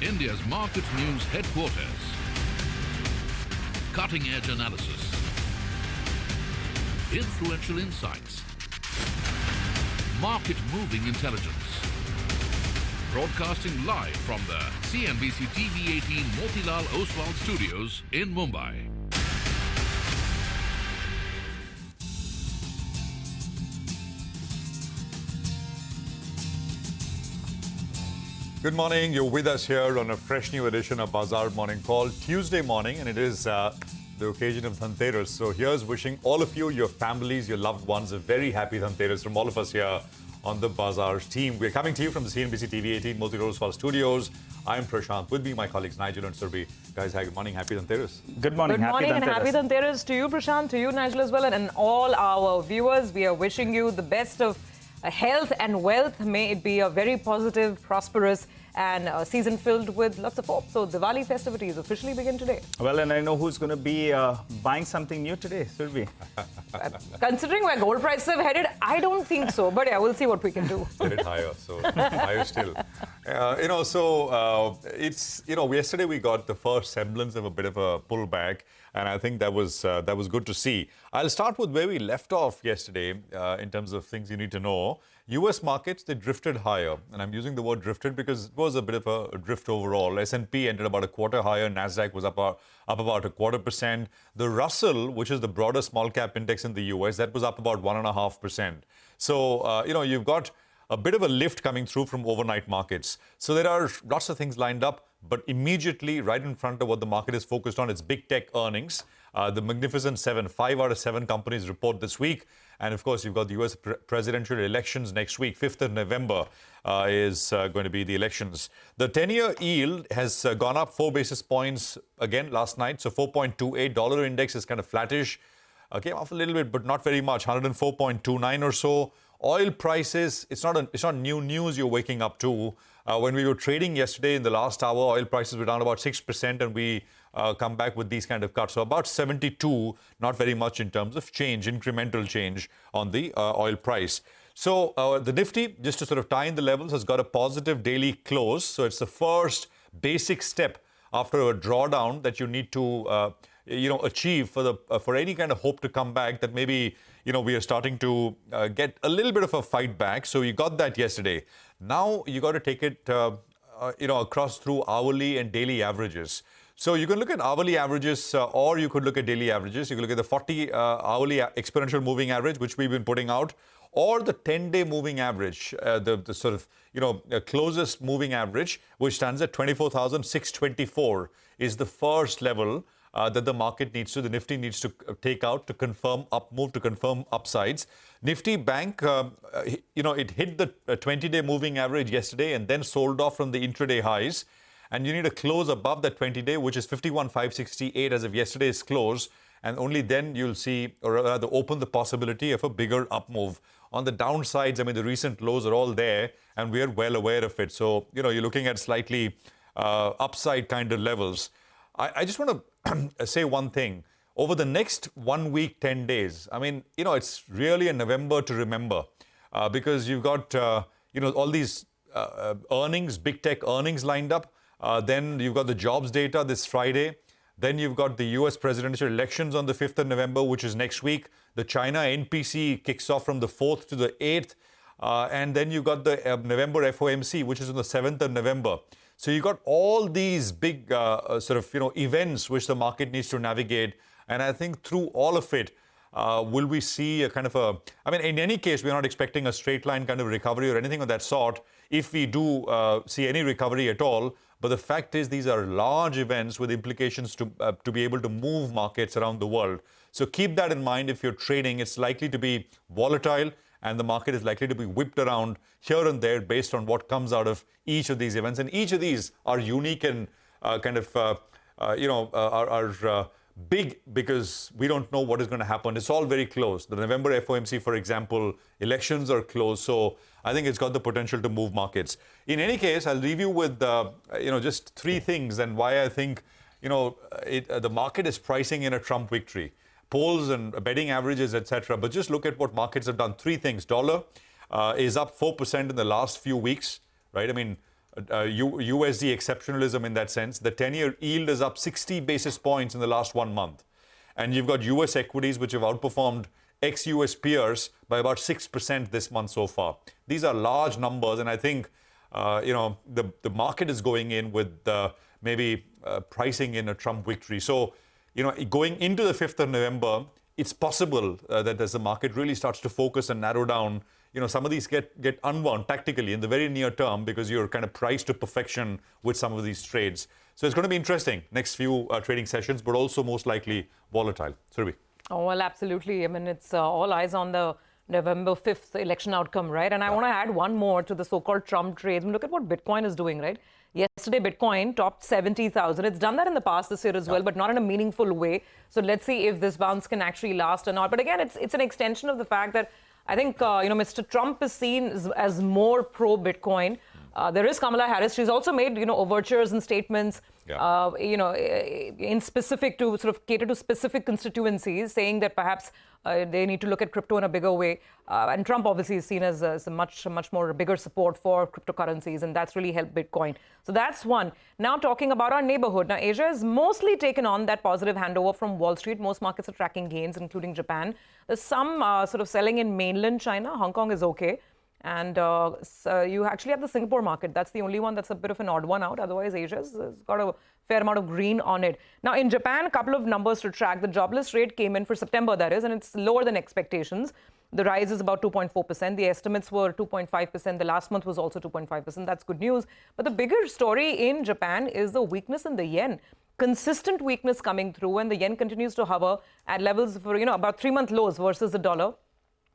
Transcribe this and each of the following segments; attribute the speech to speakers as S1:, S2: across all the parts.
S1: India's market news headquarters. Cutting-edge analysis. Influential insights. Market-moving intelligence. Broadcasting live from the CNBC TV 18 Motilal Oswal studios in Mumbai.
S2: Good morning. You're with us here on a fresh new edition of Bazaar Morning Call, Tuesday morning, and it is the occasion of Dhanteras. So here's wishing all of you, your families, your loved ones, a very happy Dhanteras from all of us here on the Bazaar's team. We're coming to you from the CNBC TV 18 Motilal Oswal studios. I'm Prashant. With me, my colleagues Nigel and Surbi. Guys, hi, good morning. Happy Dhanteras.
S3: Good morning.
S4: Good morning and happy Dhanteras to you, Prashant, to you, Nigel, as well, and all our viewers. We are wishing you the best of health and wealth. May it be a very positive, prosperous and a season filled with lots of hope. So Diwali festivities officially begin today.
S3: Well, and I know who's going to be buying something new today, Surbi.
S4: Considering where gold prices have headed, I don't think so. But yeah, we'll see what we can do.
S2: Get it higher, so higher still. Yesterday we got the first semblance of a bit of a pullback, and I think that was good to see. I'll start with where we left off yesterday in terms of things you need to know. U.S. markets, they drifted higher, and I'm using the word drifted because it was a bit of a drift overall. S&P ended about a quarter higher. Nasdaq was up about 0.25%. The Russell, which is the broader small cap index in the U.S., that was up about 1.5%. So, you've got a bit of a lift coming through from overnight markets. So there are lots of things lined up, but immediately right in front of what the market is focused on, it's big tech earnings. The Magnificent Seven, 5 out of 7 companies report this week. And of course, you've got the US presidential elections next week. 5th of November is going to be the elections. The 10-year yield has gone up 4 basis points again last night. So 4.28. Dollar index is kind of flattish. Came off a little bit, but not very much. 104.29 or so. Oil prices, it's not new news you're waking up to. When we were trading yesterday in the last hour, oil prices were down about 6%, and we come back with these kind of cuts. So about 72, not very much in terms of change, incremental change on the oil price. So the Nifty, just to sort of tie in the levels, has got a positive daily close. So it's the first basic step after a drawdown that you need to achieve for any kind of hope to come back, that maybe we are starting to get a little bit of a fight back. So you got that yesterday. Now you got to take it across through hourly and daily averages. So you can look at hourly averages or you could look at daily averages. You can look at the 40 hourly exponential moving average, which we've been putting out, or the 10-day moving average, the sort of closest moving average, which stands at 24,624, is the first level that the market needs to, the Nifty needs to take out to confirm up move, to confirm upsides. Nifty Bank, it hit the 20-day moving average yesterday and then sold off from the intraday highs. And you need to close above that 20-day, which is 51,568 as of yesterday's close. And only then you'll see, or rather open the possibility of a bigger up move. On the downsides, I mean, the recent lows are all there, and we are well aware of it. So, you're looking at slightly upside kind of levels. I just want to say one thing. Over the next 1 week, 10 days, I mean, it's really a November to remember because you've got, all these earnings, big tech earnings lined up. Then you've got the jobs data this Friday. Then you've got the US presidential elections on the 5th of November, which is next week. The China NPC kicks off from the 4th to the 8th. And then you've got the November FOMC, which is on the 7th of November. So you've got all these big events which the market needs to navigate. And I think through all of it, will we see a kind of in any case, we're not expecting a straight line kind of recovery or anything of that sort if we do see any recovery at all. But the fact is, these are large events with implications to be able to move markets around the world. So keep that in mind. If you're trading, it's likely to be volatile, and the market is likely to be whipped around here and there based on what comes out of each of these events. And each of these are unique and are big because we don't know what is going to happen. It's all very close. The November FOMC, for example, elections are close. So I think it's got the potential to move markets. In any case, I'll leave you with just 3 things and why I think the market is pricing in a Trump victory. Polls and betting averages, etc. But just look at what markets have done. 3 things. Dollar is up 4% in the last few weeks, right? I mean, USD exceptionalism in that sense. The 10-year yield is up 60 basis points in the last 1 month. And you've got US equities which have outperformed ex-US peers by about 6% this month so far. These are large numbers, and I think the market is going in with maybe pricing in a Trump victory. So, going into the 5th of November, it's possible that as the market really starts to focus and narrow down, some of these get unwound tactically in the very near term because you're kind of priced to perfection with some of these trades. So it's going to be interesting next few trading sessions, but also most likely volatile. Surabhi.
S4: Oh, well, absolutely. I mean, it's all eyes on the November 5th election outcome, right? And I want to add one more to the so-called Trump trades. I mean, look at what Bitcoin is doing, right? Yesterday, Bitcoin topped 70,000. It's done that in the past this year as well, but not in a meaningful way. So let's see if this bounce can actually last or not. But again, it's an extension of the fact that I think, Mr. Trump is seen as more pro-Bitcoin. There is Kamala Harris. She's also made, overtures and statements, in specific to sort of cater to specific constituencies, saying that perhaps they need to look at crypto in a bigger way. And Trump obviously is seen as a much more bigger support for cryptocurrencies, and that's really helped Bitcoin. So that's one. Now talking about our neighborhood. Now Asia has mostly taken on that positive handover from Wall Street. Most markets are tracking gains, including Japan. There's some sort of selling in mainland China. Hong Kong is okay. And so you actually have the Singapore market. That's the only one that's a bit of an odd one out. Otherwise, Asia's got a fair amount of green on it. Now, in Japan, a couple of numbers to track. The jobless rate came in for September, that is, and it's lower than expectations. The rise is about 2.4%. The estimates were 2.5%. The last month was also 2.5%. That's good news. But the bigger story in Japan is the weakness in the yen. Consistent weakness coming through, and the yen continues to hover at levels for, about 3-month lows versus the dollar.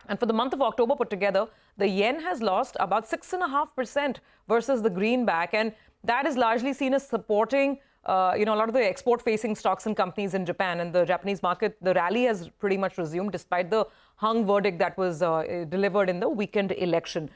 S4: And for the month of October put together, the yen has lost about 6.5% versus the greenback. And that is largely seen as supporting, a lot of the export-facing stocks and companies in Japan. And the Japanese market, the rally has pretty much resumed despite the hung verdict that was delivered in the weekend election.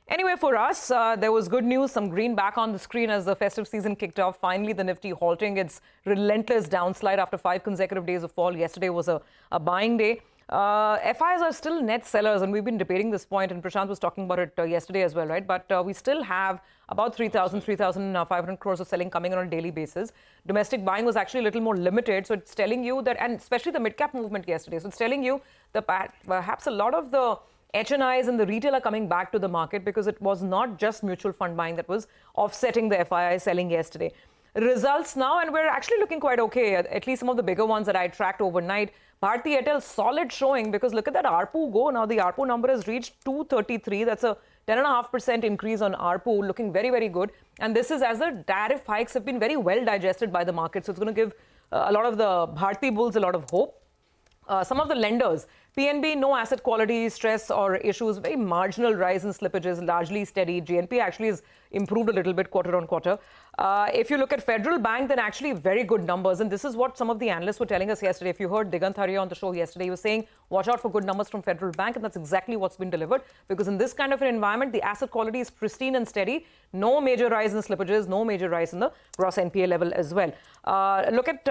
S4: Anyway, for us, there was good news, some green back on the screen as the festive season kicked off. Finally, the Nifty halting its relentless downslide after 5 consecutive days of fall. Yesterday was a buying day. FIs are still net sellers, and we've been debating this point, and Prashant was talking about it yesterday as well, right? But we still have about 3,500 crores of selling coming on a daily basis. Domestic buying was actually a little more limited, so it's telling you that, and especially the mid-cap movement yesterday, so it's telling you that perhaps a lot of the HNIs and the retail are coming back to the market because it was not just mutual fund buying that was offsetting the FII selling yesterday. Results now, and we're actually looking quite okay, at least some of the bigger ones that I tracked overnight. Bharti Airtel, solid showing, because look at that ARPU go. Now the ARPU number has reached 233. That's a 10.5% increase on ARPU, looking very, very good. And this is as the tariff hikes have been very well digested by the market. So it's going to give a lot of the Bharti bulls a lot of hope. Some of the lenders, PNB, no asset quality stress or issues, very marginal rise in slippages, largely steady. GNP actually has improved a little bit quarter on quarter. If you look at Federal Bank, then actually very good numbers. And this is what some of the analysts were telling us yesterday. If you heard Digant Haria on the show yesterday, he was saying, watch out for good numbers from Federal Bank. And that's exactly what's been delivered. Because in this kind of an environment, the asset quality is pristine and steady. No major rise in slippages, no major rise in the gross NPA level as well. Look at,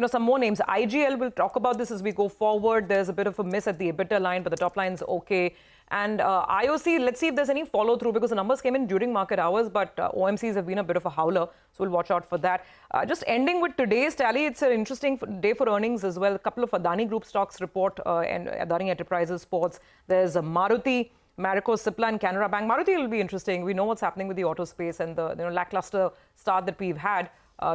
S4: some more names. IGL, we'll talk about this as we go forward. There's a bit of a miss at the EBITDA line, but the top line's okay. And IOC, let's see if there's any follow-through, because the numbers came in during market hours, but OMCs have been a bit of a howler, so we'll watch out for that. Just ending with today's tally, it's an interesting day for earnings as well. A couple of Adani Group stocks report, and Adani Enterprises Sports. There's Maruti, Marico, Cipla, and Canara Bank. Maruti will be interesting. We know what's happening with the auto space and the lackluster start that we've had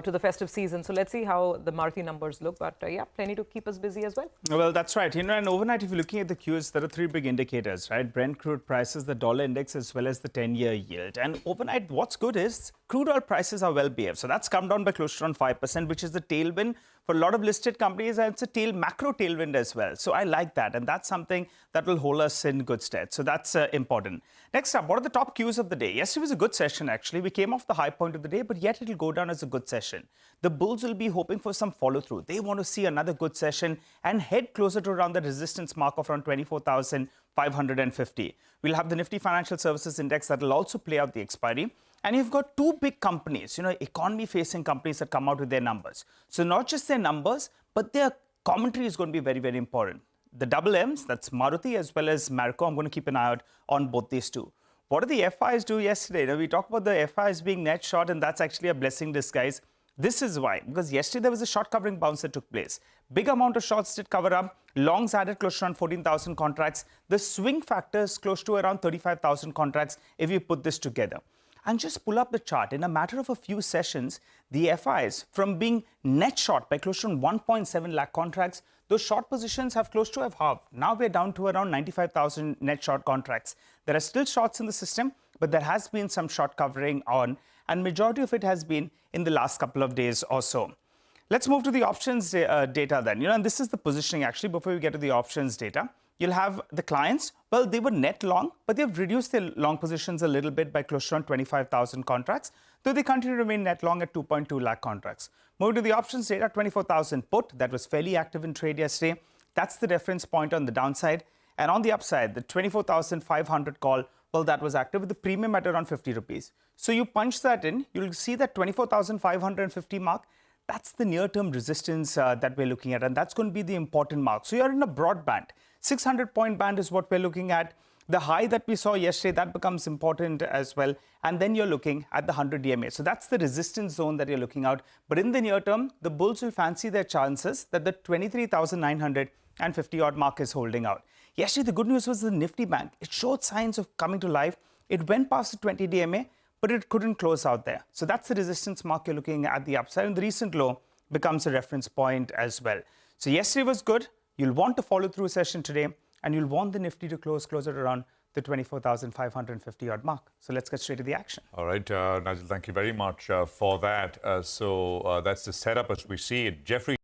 S4: to the festive season. So let's see how the Maruti numbers look. But plenty to keep us busy as well.
S3: Well, that's right. And overnight, if you're looking at the Qs, there are 3 big indicators, right? Brent crude prices, the dollar index, as well as the 10-year yield. And overnight, what's good is crude oil prices are well behaved. So that's come down by close to around 5%, which is the tailwind for a lot of listed companies, and it's a macro tailwind as well. So I like that, and that's something that will hold us in good stead. So that's important. Next up, what are the top cues of the day? Yesterday was a good session, actually. We came off the high point of the day, but yet it'll go down as a good session. The bulls will be hoping for some follow-through. They want to see another good session and head closer to around the resistance mark of around 24,550. We'll have the Nifty Financial Services Index that will also play out the expiry. And you've got 2 big companies, economy-facing companies that come out with their numbers. So not just their numbers, but their commentary is going to be very, very important. The double M's, that's Maruti as well as Marico. I'm going to keep an eye out on both these two. What did the FIs do yesterday? Now, we talked about the FIs being net short, and that's actually a blessing in disguise. This is why, because yesterday there was a short covering bounce that took place. Big amount of shorts did cover up. Longs added close to around 14,000 contracts. The swing factor is close to around 35,000 contracts if you put this together. And just pull up the chart. In a matter of a few sessions, the FIs, from being net short by close to 1.7 lakh contracts, those short positions have close to have halved. Now we're down to around 95,000 net short contracts. There are still shorts in the system, but there has been some short covering on, and majority of it has been in the last couple of days or so. Let's move to the options data then. And this is the positioning actually before we get to the options data. You'll have the clients, well, they were net long, but they've reduced their long positions a little bit by close to around 25,000 contracts, though they continue to remain net long at 2.2 lakh contracts. Moving to the options data, 24,000 put, that was fairly active in trade yesterday. That's the reference point on the downside. And on the upside, the 24,500 call, well, that was active with the premium at around 50 rupees. So you punch that in, you'll see that 24,550 mark. That's the near-term resistance that we're looking at, and that's going to be the important mark. So you're in a broad band. 600-point band is what we're looking at. The high that we saw yesterday, that becomes important as well. And then you're looking at the 100 EMA. So that's the resistance zone that you're looking at. But in the near term, the bulls will fancy their chances that the 23,950 odd mark is holding out. Yesterday, the good news was the Nifty bank. It showed signs of coming to life. It went past the 20 DMA, but it couldn't close out there. So that's the resistance mark you're looking at the upside. And the recent low becomes a reference point as well. So yesterday was good. You'll want to follow through session today, and you'll want the Nifty to close closer to around the 24,550 odd mark. So let's get straight to the action.
S2: All right, Nigel, thank you very much for that. So that's the setup as we see it. Jeffrey.